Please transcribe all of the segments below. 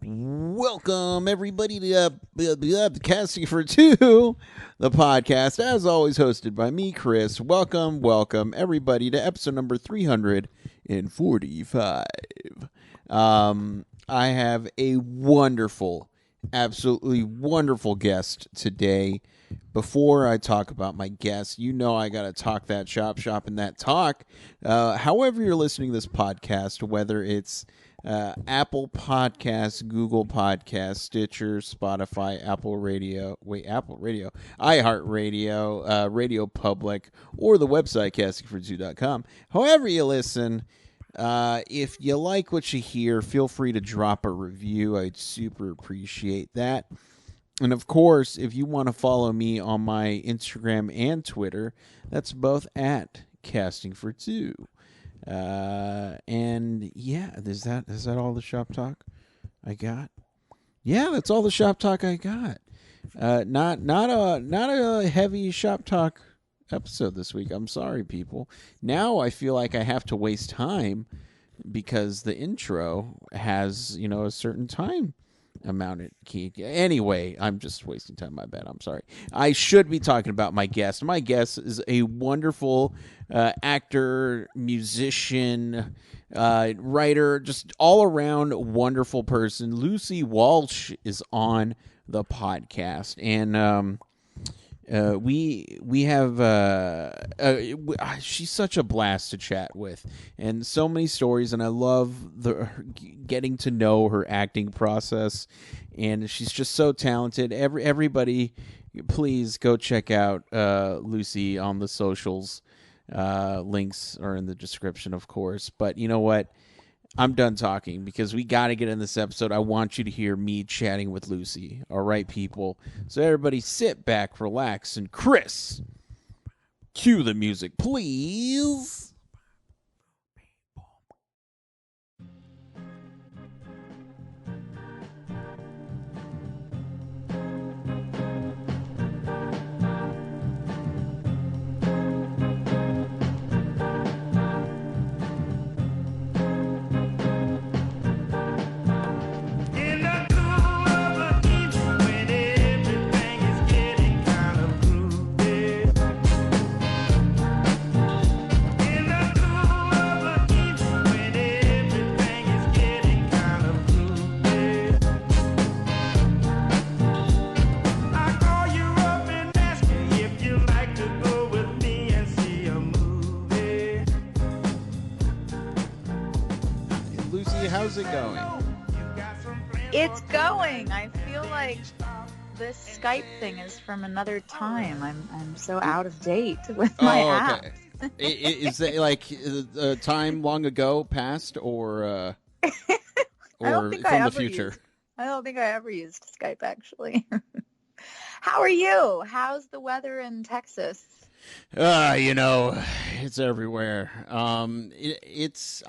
Welcome, everybody, to Casting for Two, the podcast, as always, hosted by me, Chris. Welcome, everybody, to episode number 345. I have a wonderful, absolutely wonderful guest today. Before I talk about my guest, you know I got to talk that shop and that talk. However you're listening to this podcast, whether it's Apple Podcasts, Google Podcasts, Stitcher, Spotify, Apple Radio, iHeartRadio, Radio Public, or the website castingfor2.com. However you listen, if you like what you hear, feel free to drop a review. I'd super appreciate that. And of course, if you want to follow me on my Instagram and Twitter, that's both at castingfor2. And yeah, is that all the shop talk I got? Yeah, that's all the shop talk I got. Not a heavy shop talk episode this week. I'm sorry, people. Now I feel like I have to waste time because the intro has, a certain time amount it key. Anyway, I'm just wasting time. My bad. I'm sorry. I should be talking about my guest. My guest is a wonderful actor, musician, writer, just all around wonderful person. Lucy Walsh is on the podcast, and we have she's such a blast to chat with, and so many stories, and I love getting to know her acting process, and she's just so talented. Everybody, please go check out Lucy on the socials. Links are in the description, of course. But you know what? I'm done talking because we got to get in this episode. I want you to hear me chatting with Lucy. All right, people? So everybody sit back, relax, and Chris, cue the music, please. How's it going? It's going. I feel like this Skype thing is from another time. I'm so out of date with my app. Is that like a time long ago past or from the future? I don't think I ever used Skype, actually. How are you? How's the weather in Texas? It's everywhere. First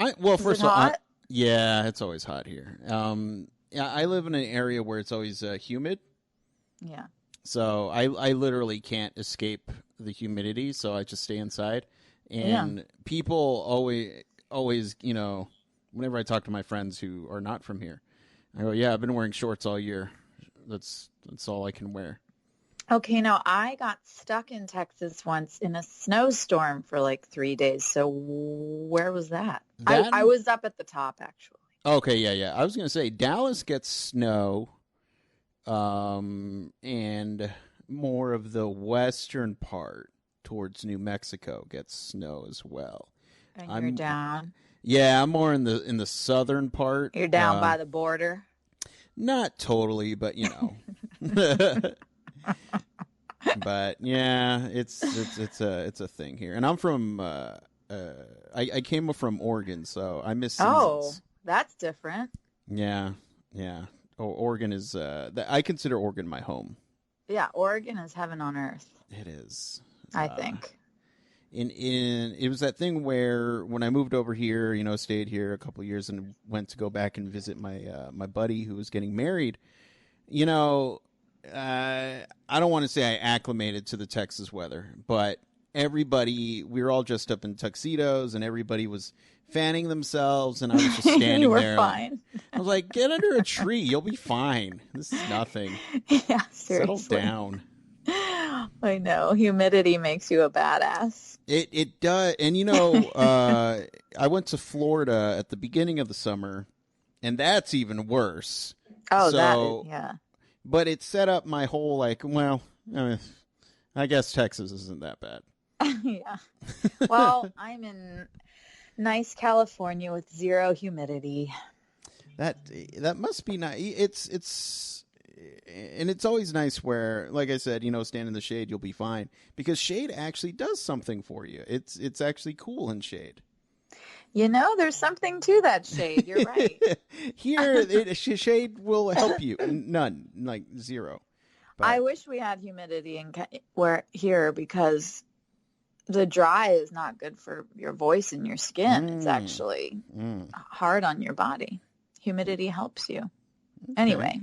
of all, yeah, it's always hot here. I live in an area where it's always humid. Yeah. So I literally can't escape the humidity, so I just stay inside. And people always, whenever I talk to my friends who are not from here, I go, yeah, I've been wearing shorts all year. That's all I can wear. Okay, now I got stuck in Texas once in a snowstorm for like 3 days. So where was that? I was up at the top, actually. Okay, yeah. I was going to say Dallas gets snow, and more of the western part towards New Mexico gets snow as well. And you're down? Yeah, I'm more in the southern part. You're down by the border? Not totally, but But yeah, it's a thing here, and I'm from I came from Oregon, so I miss seasons. Oh, that's different. Yeah. Oregon is I consider Oregon my home. Yeah, Oregon is heaven on earth. It is. I think. It was that thing where when I moved over here, stayed here a couple of years and went to go back and visit my buddy who was getting married. I don't want to say I acclimated to the Texas weather, but we were all dressed up in tuxedos, and everybody was fanning themselves, and I was just standing you were there. fine. I was like, get under a tree. You'll be fine. This is nothing. Yeah, Settle seriously. down. I know. Humidity makes you a badass. It does. And, I went to Florida at the beginning of the summer, and that's even worse. Oh, so, yeah. But it set up my whole, I guess Texas isn't that bad. Yeah. Well, I'm in nice California with zero humidity. That must be nice. It's always nice where, like I said, stand in the shade, you'll be fine, because shade actually does something for you. It's actually cool in shade. There's something to that shade. You're right. Here, shade will help you. None, like zero. But I wish we had humidity here, because the dry is not good for your voice and your skin. It's actually hard on your body. Humidity helps you. Okay. Anyway.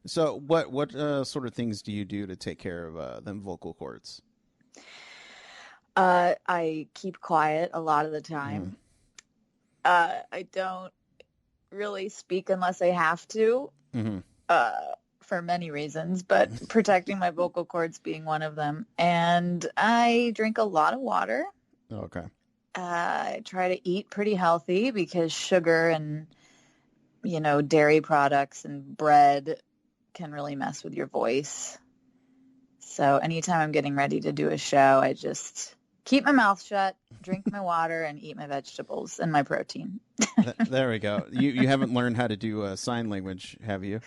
So what sort of things do you do to take care of them vocal cords? I keep quiet a lot of the time. I don't really speak unless I have to, for many reasons, but protecting my vocal cords being one of them. And I drink a lot of water. Okay. I try to eat pretty healthy, because sugar and, dairy products and bread can really mess with your voice. So anytime I'm getting ready to do a show, I just keep my mouth shut, drink my water, and eat my vegetables and my protein. There we go. You haven't learned how to do sign language, have you?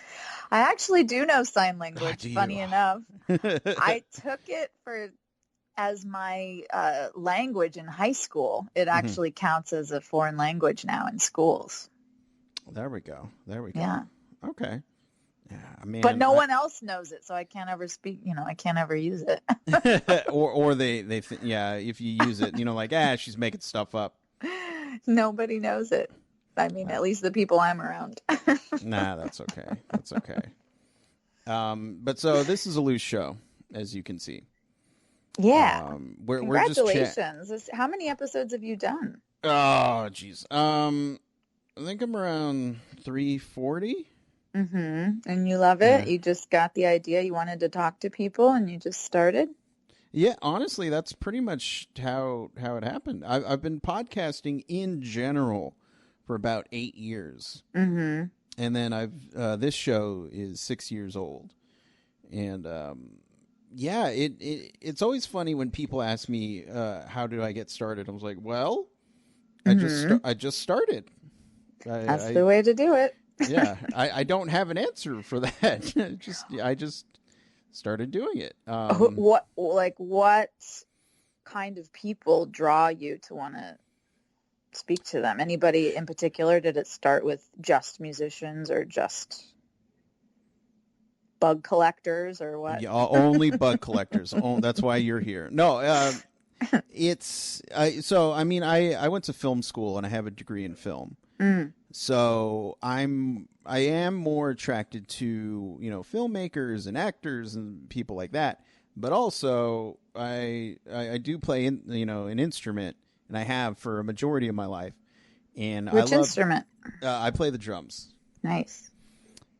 I actually do know sign language, funny enough. I took it as my language in high school. It actually counts as a foreign language now in schools. There we go. Yeah. Okay. Yeah, man, but no one else knows it, so I can't ever speak. I can't ever use it. or they if you use it, she's making stuff up. Nobody knows it. I mean, at least the people I'm around. Nah, that's okay. That's okay. But so this is a loose show, as you can see. Yeah. Congratulations. We're just how many episodes have you done? Oh, geez. I think I'm around 340. And you love it? Yeah. You just got the idea, you wanted to talk to people, and you just started? Yeah, honestly, that's pretty much how it happened. I've been podcasting in general for about 8 years. And then this show is 6 years old. And it's always funny when people ask me how did I get started. I was like, well, I just started. That's the way to do it. Yeah, I don't have an answer for that. I just started doing it. What kind of people draw you to want to speak to them? Anybody in particular? Did it start with just musicians or just bug collectors or what? Yeah, only bug collectors. That's why you're here. No, I went to film school and I have a degree in film. So I am more attracted to, filmmakers and actors and people like that. But also I do play an instrument, and I have for a majority of my life. And which instrument? I play the drums. Nice.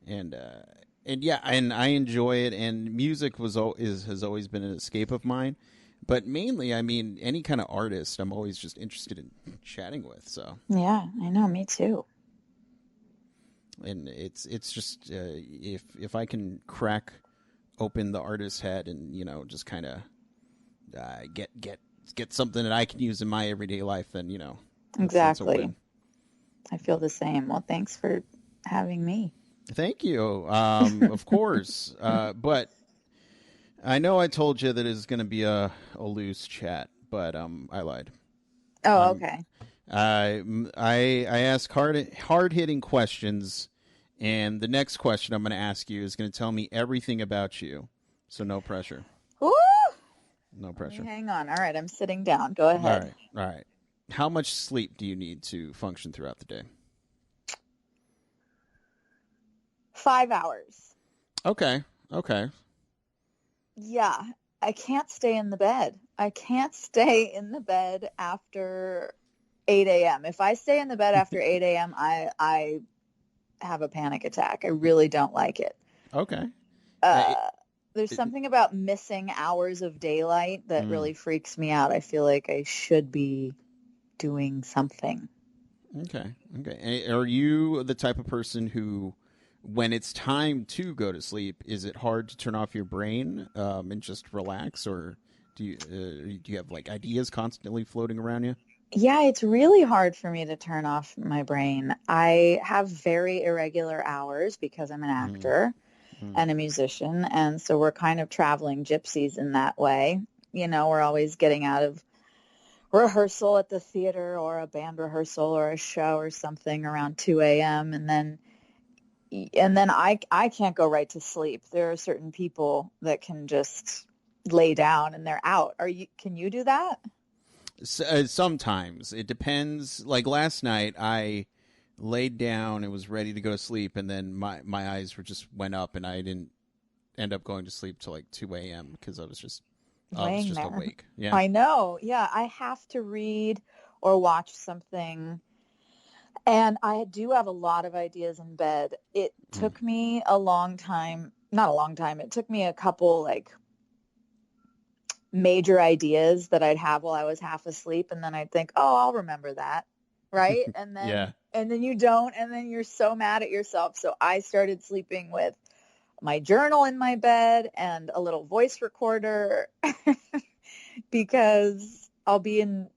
And I enjoy it. And music has always been an escape of mine. But mainly, any kind of artist, I'm always just interested in chatting with. So yeah, I know, me too. And it's just if I can crack open the artist's head and just kind of get something that I can use in my everyday life, then exactly. That's a win. I feel the same. Well, thanks for having me. Thank you. Of course, but. I know I told you that it was going to be a loose chat, but I lied. Oh, okay. I ask hard-hitting questions, and the next question I'm going to ask you is going to tell me everything about you, so no pressure. Woo! No pressure. Hang on. All right, I'm sitting down. Go ahead. All right. How much sleep do you need to function throughout the day? 5 hours. Okay. Yeah, I can't stay in the bed. I can't stay in the bed after 8 a.m. If I stay in the bed after 8 a.m., I have a panic attack. I really don't like it. Okay. Uh, there's something about missing hours of daylight that really freaks me out. I feel like I should be doing something. Okay. Are you the type of person who, when it's time to go to sleep, is it hard to turn off your brain and just relax, or do you have like ideas constantly floating around you? Yeah, it's really hard for me to turn off my brain. I have very irregular hours because I'm an Mm, actor mm, and a musician, and so we're kind of traveling gypsies in that way. We're always getting out of rehearsal at the theater or a band rehearsal or a show or something around 2 a.m. and then I can't go right to sleep. There are certain people that can just lay down and they're out. Can you do that? Sometimes it depends. Like last night, I laid down and was ready to go to sleep, and then my eyes were just went up, and I didn't end up going to sleep till like 2 a.m. because I was Laying just there. awake. Yeah. I know. Yeah, I have to read or watch something. And I do have a lot of ideas in bed. It Mm. took me a long time, not a long time, it took me a couple like major ideas that I'd have while I was half asleep, and then I'd think, "Oh, I'll remember that." Right? And Yeah. then and then you don't, and then you're so mad at yourself. So I started sleeping with my journal in my bed and a little voice recorder because I'll be in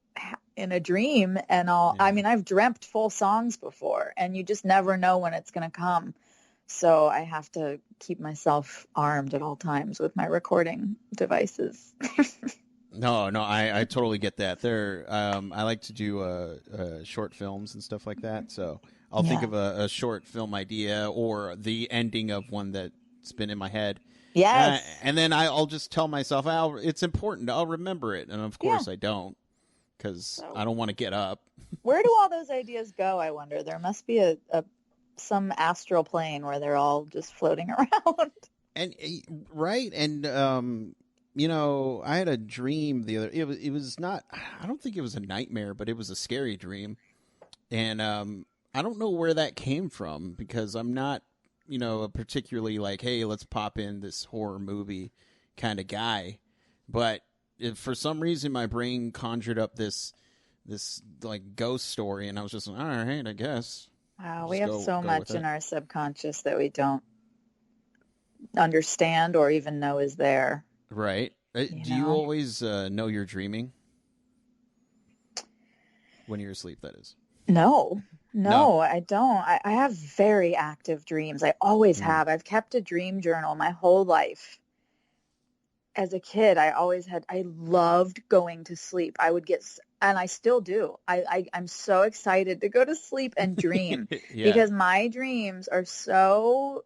a dream and I Yeah. mean, I've dreamt full songs before and you just never know when it's going to come. So I have to keep myself armed at all times with my recording devices. No, I totally get that. I like to do short films and stuff like that. So I'll think Yeah. of a short film idea or the ending of one that's been in my head, Yes. and then I'll just tell myself, it's important. I'll remember it, and of Yeah. course I don't because I So don't want to get up. where do all those ideas go, I wonder? There must be a some astral plane where they're all just floating around. And right, and I had a dream the other. It was not. I don't think it was a nightmare, but it was a scary dream, and I don't know where that came from because I'm not, a particularly like, hey, let's pop in this horror movie kind of guy, but if for some reason my brain conjured up this like ghost story, and I was just like, all right, I guess Wow, we just have go so go with much in it. our subconscious that we don't understand or even know is there, Right? you Do you know? always know you're dreaming when you're asleep? That is. No, No. no, I don't. I have very active dreams. I always Mm. have. I've kept a dream journal my whole life. As a kid, I loved going to sleep. And I still do. I'm so excited to go to sleep and dream Yeah. because my dreams are so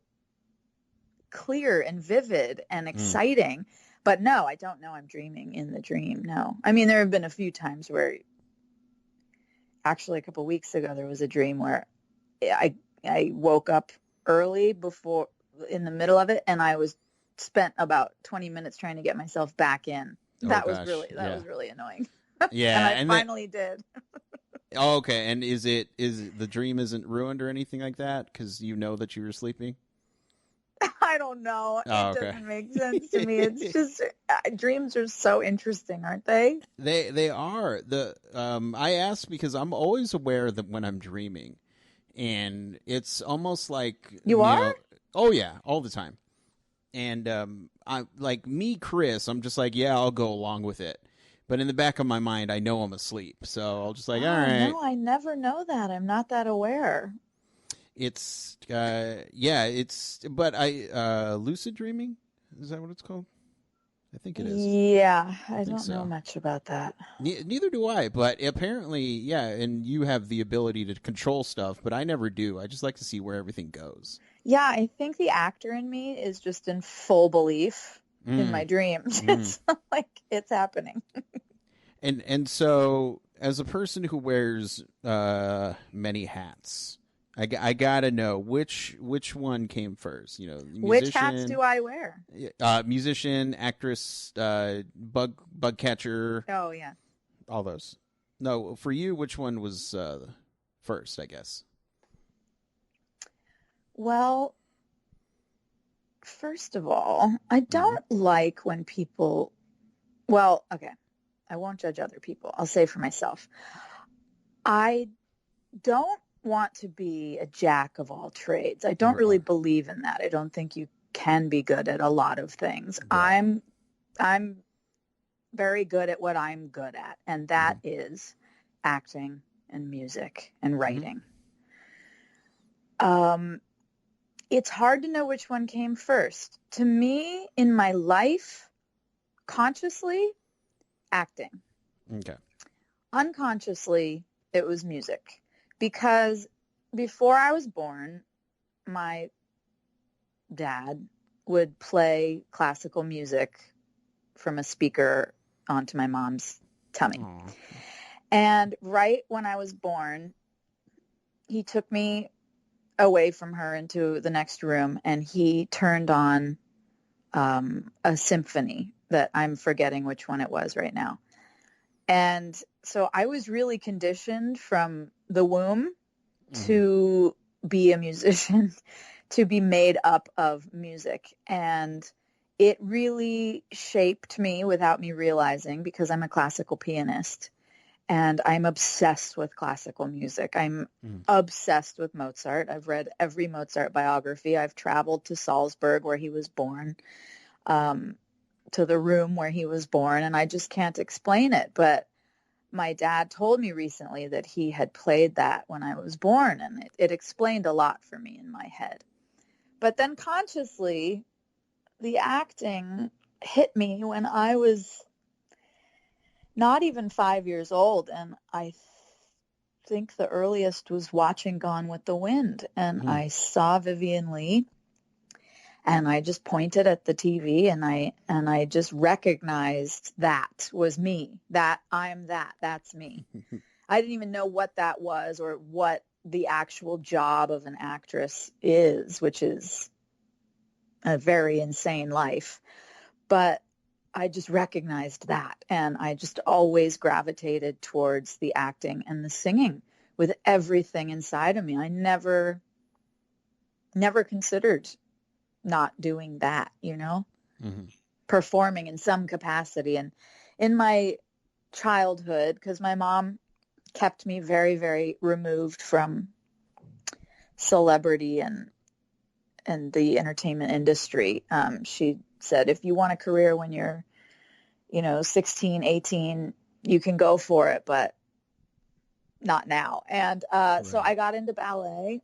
clear and vivid and Mm. exciting. But no, I don't know I'm dreaming in the dream. No. I mean, there have been a few times where actually a couple weeks ago there was a dream where I I woke up early before in the middle of it and I was spent about 20 minutes trying to get myself back in. Oh That gosh. Yeah. was really annoying. And Yeah. I And then. finally did. Oh, okay. And the dream isn't ruined or anything like that because you know that you were sleeping? I don't know. Oh, It okay. doesn't make sense to me. It's just dreams are so interesting, aren't they? They are I ask because I'm always aware that when I'm dreaming, and it's almost like You are? oh yeah, all the time. And I like me, Chris. I'm just like, yeah, I'll go along with it. But in the back of my mind, I know I'm asleep, so I'll just like, all Oh, right. no, I never know that. I'm not that aware. It's yeah, it's but I lucid dreaming, is that what it's called? I think it is. Yeah, I I think don't know so. much about that. Neither do I, but apparently, yeah, and you have the ability to control stuff, but I never do. I just like to see where everything goes. Yeah, I think the actor in me is just in full belief in my Mm, dreams. mm. It's like it's happening. And so as a person who wears many hats, I gotta know which one came first. You know, Which hats musician, do I wear? musician, actress, bug catcher, Oh, yeah. all those. No, for you, which one was first? I guess. Well, first of all, I Mm-hmm. don't like when people, well, okay, I won't judge other people. I'll say for myself. I don't want to be a jack of all trades. I don't really believe in that. I don't think you can be good at a lot of things. Right. I'm very good at what I'm good at, and that is acting and music and Mm-hmm. writing. It's hard to know which one came first. To me, in my life, consciously, acting. Okay. Unconsciously, it was music. Because before I was born, my dad would play classical music from a speaker onto my mom's tummy. Aww. And right when I was born, he took me away from her into the next room and he turned on a symphony that I'm forgetting which one it was right now. And so I was really conditioned from the womb to be a musician, to be made up of music. And it really shaped me without me realizing, because I'm a classical pianist and I'm obsessed with classical music. I'm obsessed with Mozart. I've read every Mozart biography. I've traveled to Salzburg, where he was born, to the room where he was born, and I just can't explain it. But my dad told me recently that he had played that when I was born, and it explained a lot for me in my head. But then consciously, the acting hit me when I was not even 5 years old, and I think the earliest was watching Gone with the Wind, and I saw Vivien Leigh, and I just pointed at the TV, and I just recognized that was me, that that's me. I didn't even know what that was or what the actual job of an actress is, which is a very insane life. But I just recognized that, and I just always gravitated towards the acting and the singing with everything inside of me. I never considered not doing that, performing in some capacity. And in my childhood, because my mom kept me very, very removed from celebrity and the entertainment industry. She said, if you want a career when you're, 16, 18, you can go for it, but not now. And so I got into ballet.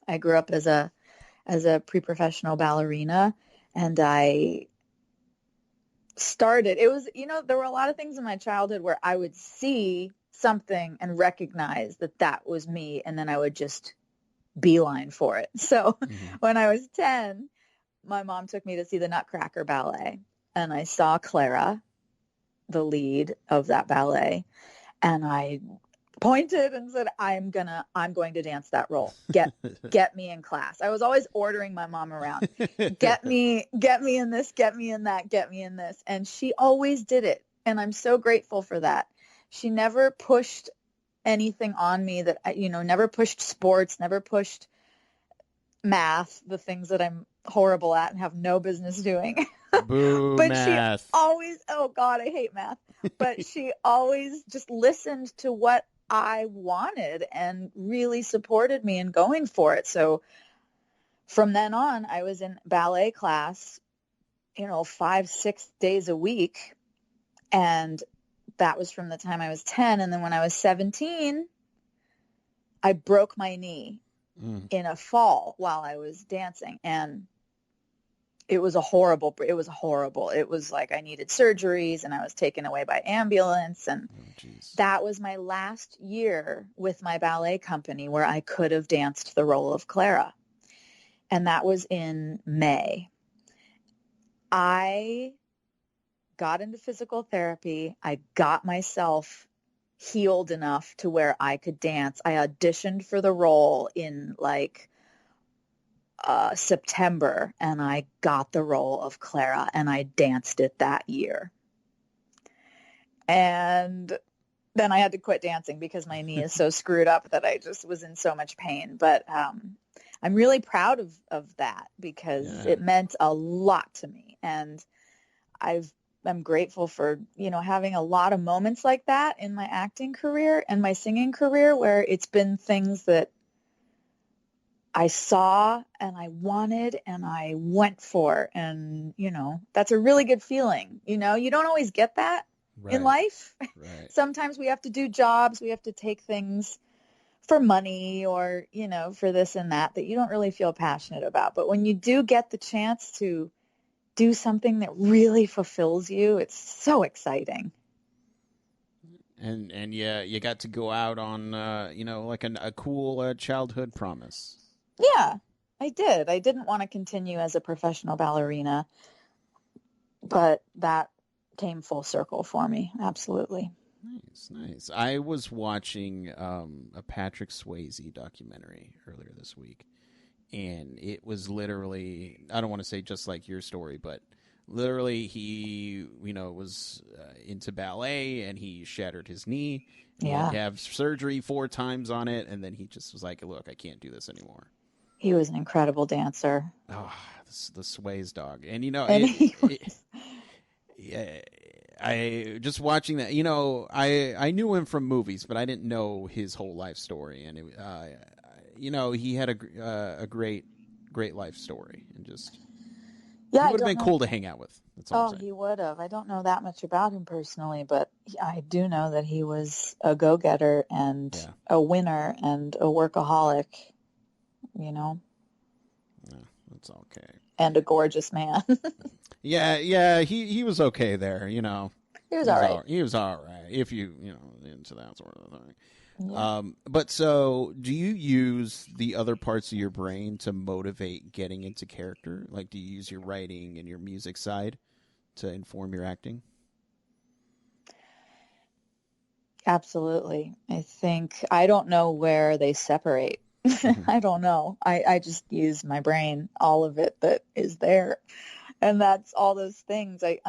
I grew up as a pre-professional ballerina, and I started, it was, there were a lot of things in my childhood where I would see something and recognize that was me, and then I would just beeline for it. So when I was 10, my mom took me to see the Nutcracker Ballet, and I saw Clara, the lead of that ballet, and I pointed and said, I'm going to dance that role. Get me in class. I was always ordering my mom around. Get me in this, get me in that, get me in this. And she always did it. And I'm so grateful for that. She never pushed anything on me that, never pushed sports, never pushed math, the things that I'm horrible at and have no business doing. Boo, But math. she always, oh God, I hate math. But she always just listened to what I wanted and really supported me in going for it. So from then on, I was in ballet class, 5-6 days a week. And that was from the time I was 10. And then when I was 17, I broke my knee in a fall while I was dancing. And it was horrible. It was like I needed surgeries, and I was taken away by ambulance. And that was my last year with my ballet company where I could have danced the role of Clara. And that was in May. I got into physical therapy. I got myself healed enough to where I could dance. I auditioned for the role in like September, and I got the role of Clara, and I danced it that year. And then I had to quit dancing because my knee is so screwed up that I just was in so much pain. But I'm really proud of that because it meant a lot to me. And I'm grateful for, having a lot of moments like that in my acting career and my singing career, where it's been things that I saw and I wanted and I went for. And, that's a really good feeling. You don't always get that in life. Right. Sometimes we have to do jobs. We have to take things for money or, for this and that you don't really feel passionate about. But when you do get the chance to do something that really fulfills you, it's so exciting. And yeah, you got to go out on, like a cool childhood promise. Yeah, I did. I didn't want to continue as a professional ballerina, but that came full circle for me. Absolutely. Nice. I was watching a Patrick Swayze documentary earlier this week, and it was literally, I don't want to say just like your story, but literally he, was into ballet, and he shattered his knee. He had to have surgery 4 times on it, and then he just was like, look, I can't do this anymore. He was an incredible dancer. Oh, the Swayze dog. And, I just watching that, I knew him from movies, but I didn't know his whole life story. And, he had a great life story, and just, he would have been cool to hang out with. That's all I'm saying. He would have. I don't know that much about him personally, but I do know that he was a go-getter and a winner and a workaholic, Yeah, that's okay. And a gorgeous man. Yeah, he was okay there, He was all right. He was all right, if you, into that sort of thing. Yeah. But so, do you use the other parts of your brain to motivate getting into character? Like, do you use your writing and your music side to inform your acting? Absolutely. I don't know where they separate. I don't know. I just use my brain, all of it that is there. And that's all those things. I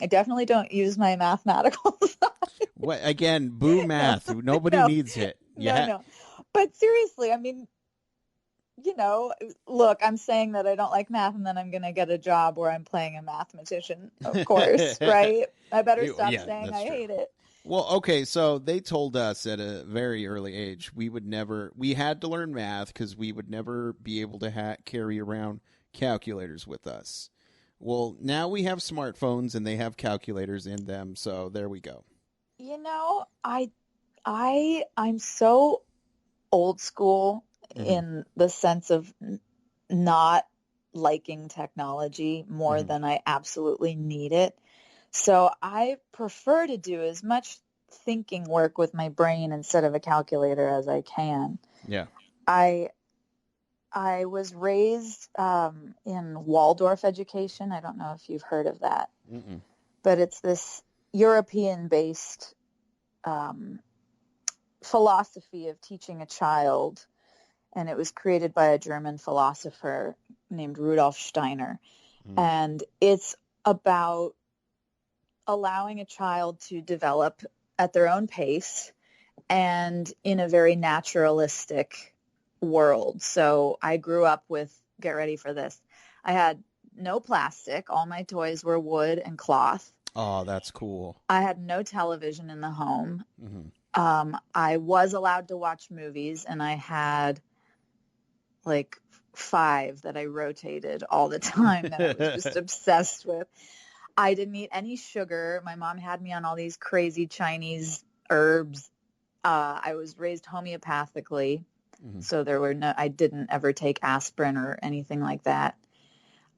definitely don't use my mathematical side. What, again, boo math. Nobody needs it. No. But seriously, I mean, look, I'm saying that I don't like math, and then I'm going to get a job where I'm playing a mathematician, of course, right? I better stop saying I hate it. Well, okay, so they told us at a very early age we had to learn math because we would never be able to carry around calculators with us. Well, now we have smartphones and they have calculators in them, so there we go. I'm so old school in the sense of not liking technology more than I absolutely need it. So I prefer to do as much thinking work with my brain instead of a calculator as I can. Yeah. I was raised in Waldorf education. I don't know if you've heard of that. Mm-mm. But it's this European-based philosophy of teaching a child, and it was created by a German philosopher named Rudolf Steiner. And it's about allowing a child to develop at their own pace and in a very naturalistic world. So I grew up with, get ready for this, I had no plastic. All my toys were wood and cloth. Oh, that's cool. I had no television in the home. I was allowed to watch movies, and I had like 5 that I rotated all the time that I was just obsessed with. I didn't eat any sugar. My mom had me on all these crazy Chinese herbs. I was raised homeopathically, so I didn't ever take aspirin or anything like that.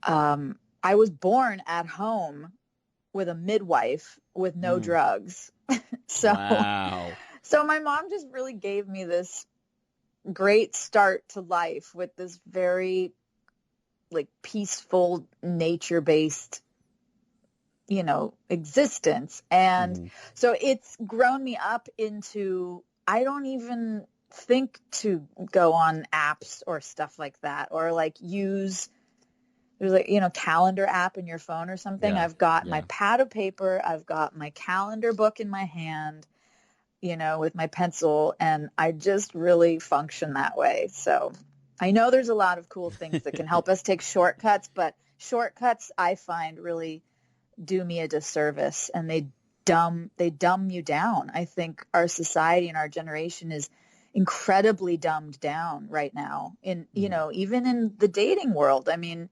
I was born at home with a midwife with no drugs. Wow. So my mom just really gave me this great start to life with this very like peaceful, nature-based existence. And Mm-hmm. so it's grown me up into, I don't even think to go on apps or stuff like that, or like use, there's like, calendar app in your phone or something. Yeah. I've got Yeah. my pad of paper. I've got my calendar book in my hand, with my pencil, and I just really function that way. So I know there's a lot of cool things that can help us take shortcuts, but shortcuts I find really do me a disservice, and they dumb you down. I think our society and our generation is incredibly dumbed down right now in, even in the dating world. I mean,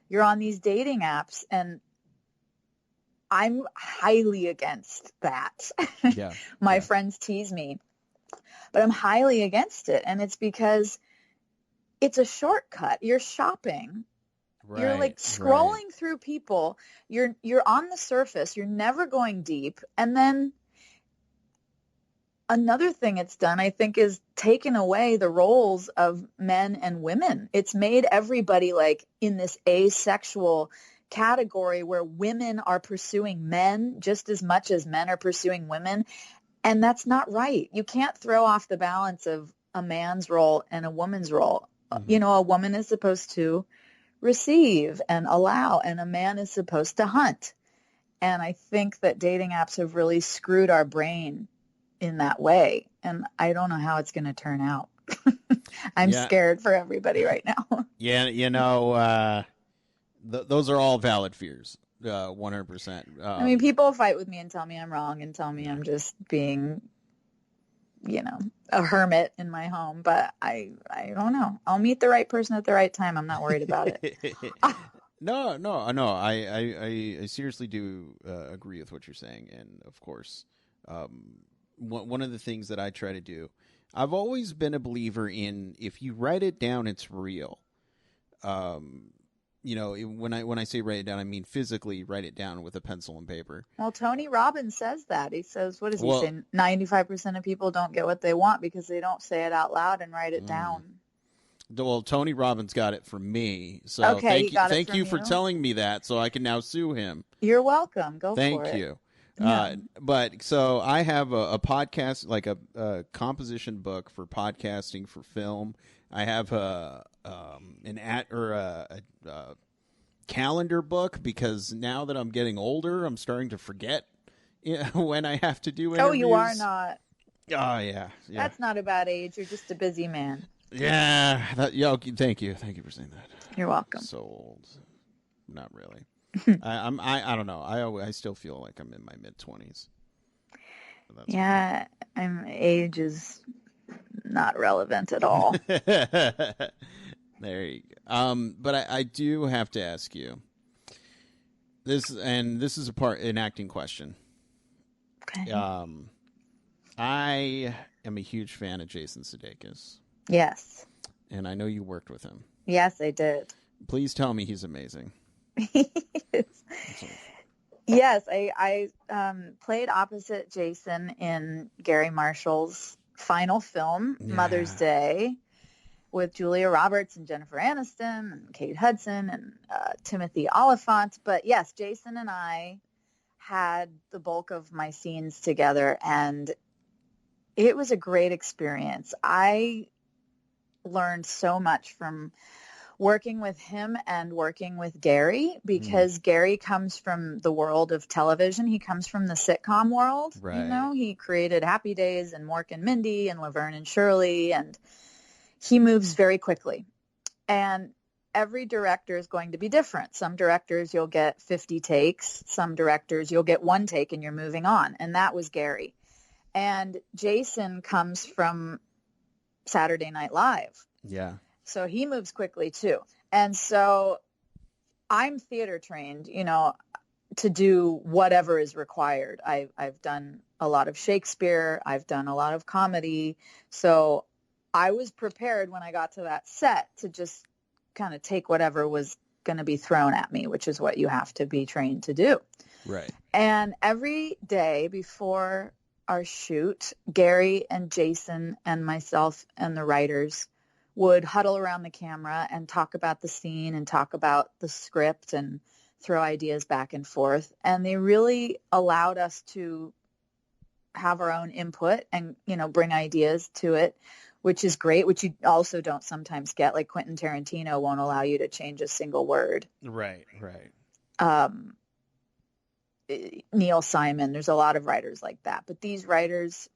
you're on these dating apps, and I'm highly against that. Yeah. My Yeah. friends tease me, but I'm highly against it. And it's because it's a shortcut. You're shopping. You're like Right. scrolling through people. You're on the surface. You're never going deep. And then another thing it's done, I think, is taken away the roles of men and women. It's made everybody like in this asexual category where women are pursuing men just as much as men are pursuing women. And that's not right. You can't throw off the balance of a man's role and a woman's role. Mm-hmm. A woman is supposed to receive and allow, and a man is supposed to hunt. And I think that dating apps have really screwed our brain in that way. And I don't know how it's going to turn out. I'm Yeah. scared for everybody right now. Yeah. Those are all valid fears. 100%. I mean, people fight with me and tell me I'm wrong and tell me Yeah. I'm just being, a hermit in my home. But I don't know. I'll meet the right person at the right time. I'm not worried about it. No. I seriously do agree with what you're saying, and of course, one of the things that I try to do, I've always been a believer in, if you write it down, it's real. When I say write it down, I mean physically write it down with a pencil and paper. Well, Tony Robbins says that. He says, what does he Well, say? 95% of people don't get what they want because they don't say it out loud and write it down. Well, Tony Robbins got it from me, so Okay, he got it thank from you for you? telling me that, so I can now sue him. You're welcome. Go for Thank it. you. Yeah. But so I have a podcast, like a composition book for podcasting, for film. I have a calendar book, because now that I'm getting older, I'm starting to forget when I have to do interviews. Oh, you are not. Oh, yeah. That's not a bad age. You're just a busy man. Yeah. Thank you. Thank you for saying that. You're welcome. So old. Not really. I don't know. I still feel like I'm in my mid-20s. Yeah, age is not relevant at all. There you go. But I do have to ask you this, and this is an acting question. Okay. I am a huge fan of Jason Sudeikis. Yes. And I know you worked with him. Yes, I did. Please tell me he's amazing. Yes, I played opposite Jason in Gary Marshall's final film, Mother's Day, with Julia Roberts and Jennifer Aniston and Kate Hudson and Timothy Oliphant. But yes, Jason and I had the bulk of my scenes together, and it was a great experience. I learned so much from working with him and working with Gary, because Gary comes from the world of television. He comes from the sitcom world. Right. He created Happy Days and Mork and Mindy and Laverne and Shirley, and he moves very quickly. And every director is going to be different. Some directors you'll get 50 takes. Some directors you'll get one take and you're moving on. And that was Gary. And Jason comes from Saturday Night Live. Yeah. So he moves quickly too. And so I'm theater trained, to do whatever is required. I've done a lot of Shakespeare. I've done a lot of comedy. So I was prepared when I got to that set to just kind of take whatever was going to be thrown at me, which is what you have to be trained to do. Right. And every day before our shoot, Gary and Jason and myself and the writers would huddle around the camera and talk about the scene and talk about the script and throw ideas back and forth. And they really allowed us to have our own input and, bring ideas to it, which is great, which you also don't sometimes get. Like Quentin Tarantino won't allow you to change a single word. Right, right. Neil Simon, there's a lot of writers like that. But these writers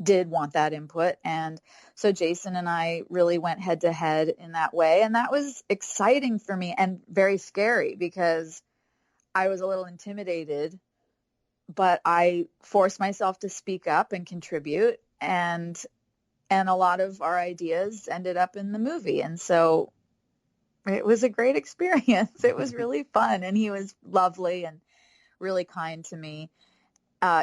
did want that input. And so Jason and I really went head to head in that way. And that was exciting for me and very scary because I was a little intimidated, but I forced myself to speak up and contribute. And a lot of our ideas ended up in the movie. And so it was a great experience. It was really fun. And he was lovely and really kind to me.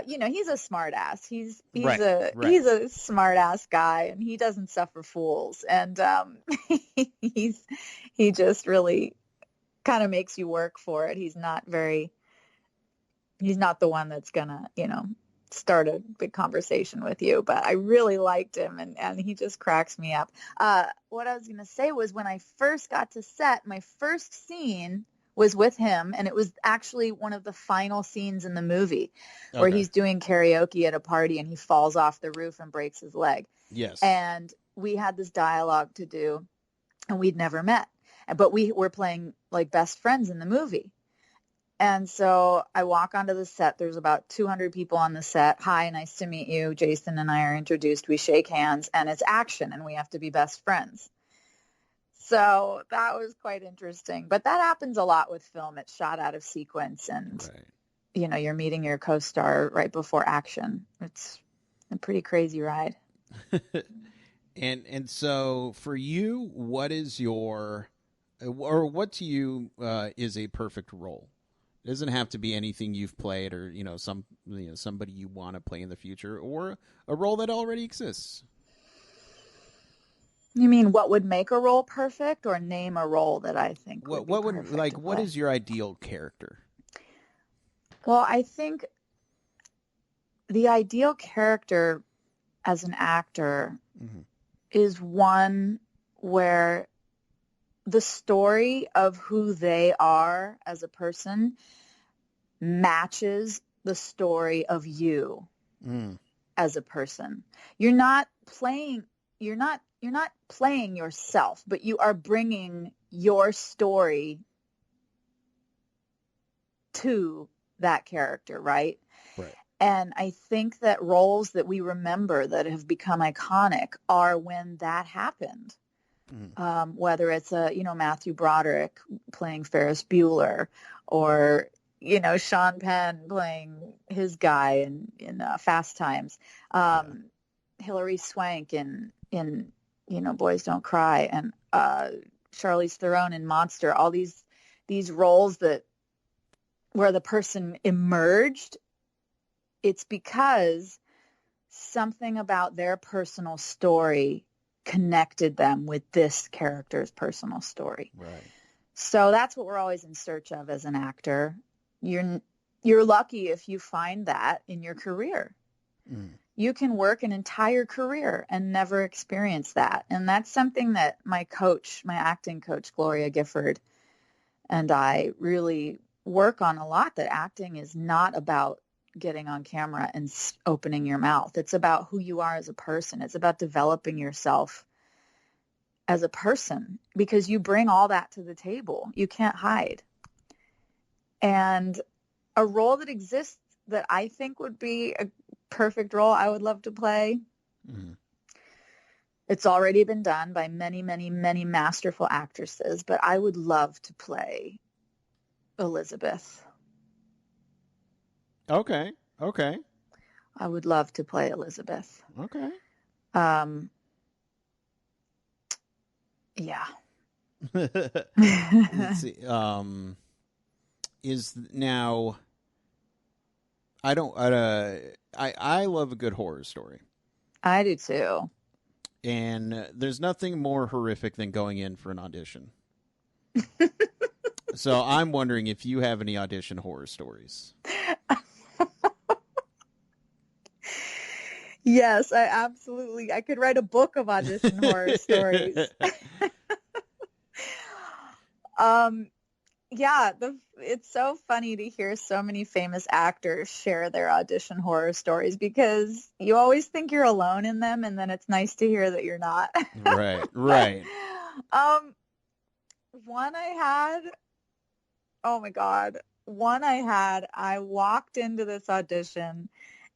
He's a smart ass. He's a smart ass guy, and he doesn't suffer fools. And he just really kind of makes you work for it. He's not the one that's gonna, start a big conversation with you. But I really liked him, and he just cracks me up. What I was gonna say was when I first got to set, my first scene was with him, and it was actually one of the final scenes in the movie where he's doing karaoke at a party and he falls off the roof and breaks his leg. Yes. And we had this dialogue to do, and we'd never met, but we were playing like best friends in the movie. And so I walk onto the set. There's about 200 people on the set. Hi, nice to meet you. Jason and I are introduced. We shake hands, and it's action, and we have to be best friends. So that was quite interesting. But that happens a lot with film. It's shot out of sequence, and, you're meeting your co-star right before action. It's a pretty crazy ride. And so for you, what is what to you is a perfect role? It doesn't have to be anything you've played or, somebody you want to play in the future or a role that already exists. You mean what would make a role perfect, or name a role that I think would be perfect? What is your ideal character? Well, I think the ideal character as an actor is one where the story of who they are as a person matches the story of you as a person. You're not playing yourself, but you are bringing your story to that character, right? Right. And I think that roles that we remember that have become iconic are when that happened. Whether it's Matthew Broderick playing Ferris Bueller, or Sean Penn playing his guy in Fast Times, Hilary Swank in Boys Don't Cry, and Charlize Theron in Monster. All these roles where the person emerged, it's because something about their personal story connected them with this character's personal story. Right. So that's what we're always in search of as an actor. You're lucky if you find that in your career. You can work an entire career and never experience that. And that's something that my acting coach, Gloria Gifford, and I really work on a lot, that acting is not about getting on camera and opening your mouth. It's about who you are as a person. It's about developing yourself as a person, because you bring all that to the table. You can't hide. And a role that exists that I think would be a perfect role I would love to play. It's already been done by many, many, many masterful actresses, but I would love to play Elizabeth. Okay. I would love to play Elizabeth. Okay. Yeah. Let's see. Is now. I don't. I love a good horror story. I do too. And there's nothing more horrific than going in for an audition. So I'm wondering if you have any audition horror stories. Yes, I could write a book of audition horror stories. Yeah, it's so funny to hear so many famous actors share their audition horror stories because you always think you're alone in them, and then it's nice to hear that you're not. Right, But right. um, one I had, oh my God, one I had, I walked into this audition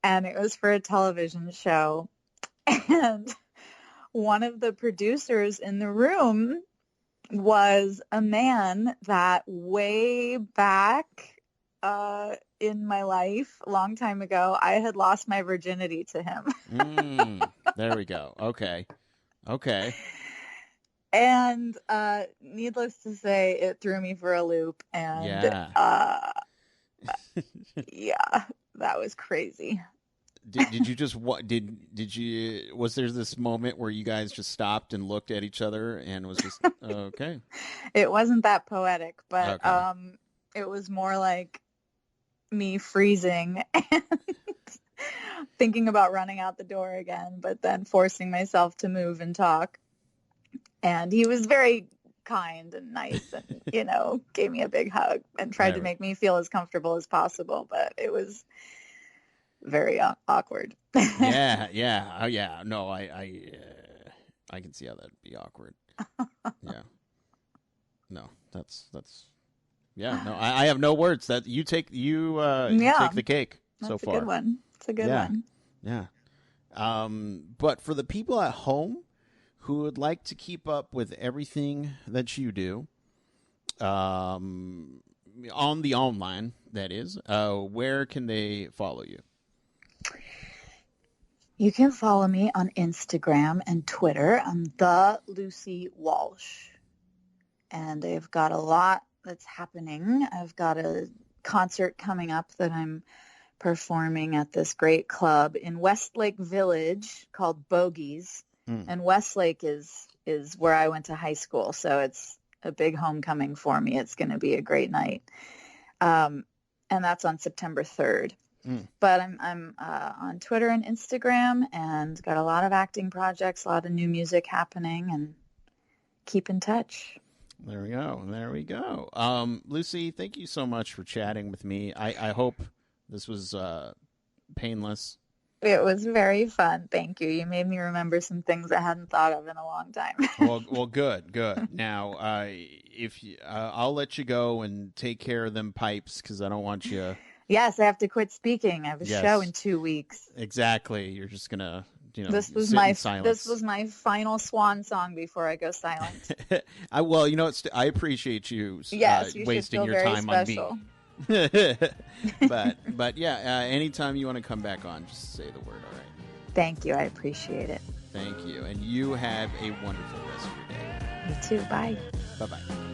and it was for a television show, and one of the producers in the room was a man that way back in my life, a long time ago, I had lost my virginity to him. There we go. Okay. Okay. And needless to say, it threw me for a loop. And Yeah. yeah, that was crazy. Did you just what did you was there this moment where you guys just stopped and looked at each other and was just okay? It wasn't that poetic, but Okay. it was more like me freezing and thinking about running out the door again, but then forcing myself to move and talk. And he was very kind and nice and, gave me a big hug and tried to There. make me feel as comfortable as possible, but it was very awkward. Yeah, yeah. Oh yeah. No, I can see how that'd be awkward. Yeah. No, that's yeah, no. I have no words. That you Yeah, take the cake so that's a good far. one. It's a good Yeah. one. Yeah. But for the people at home who would like to keep up with everything that you do, on the online, that is, where can they follow you? You can follow me on Instagram and Twitter. I'm the Lucy Walsh. And I've got a lot that's happening. I've got a concert coming up that I'm performing at this great club in Westlake Village called Bogies. Mm. And Westlake is where I went to high school, so it's a big homecoming for me. It's going to be a great night. And that's on September 3rd. Mm. But I'm on Twitter and Instagram and got a lot of acting projects, a lot of new music happening, and keep in touch. There we go. There we go. Lucy, thank you so much for chatting with me. I hope this was painless. It was very fun. Thank you. You made me remember some things I hadn't thought of in a long time. Well, good, good. Now, I'll let you go and take care of them pipes because I don't want you. Yes, I have to quit speaking. I have a show in Yes, 2 weeks. exactly. You're just gonna, This was sit in my silence. final swan song before I go silent. Well, I appreciate you Yes, you should wasting feel your very time special. on me. but yeah, anytime you want to come back on, just say the word. All right. Thank you. I appreciate it. Thank you, and you have a wonderful rest of your day. You too. Bye. Bye bye.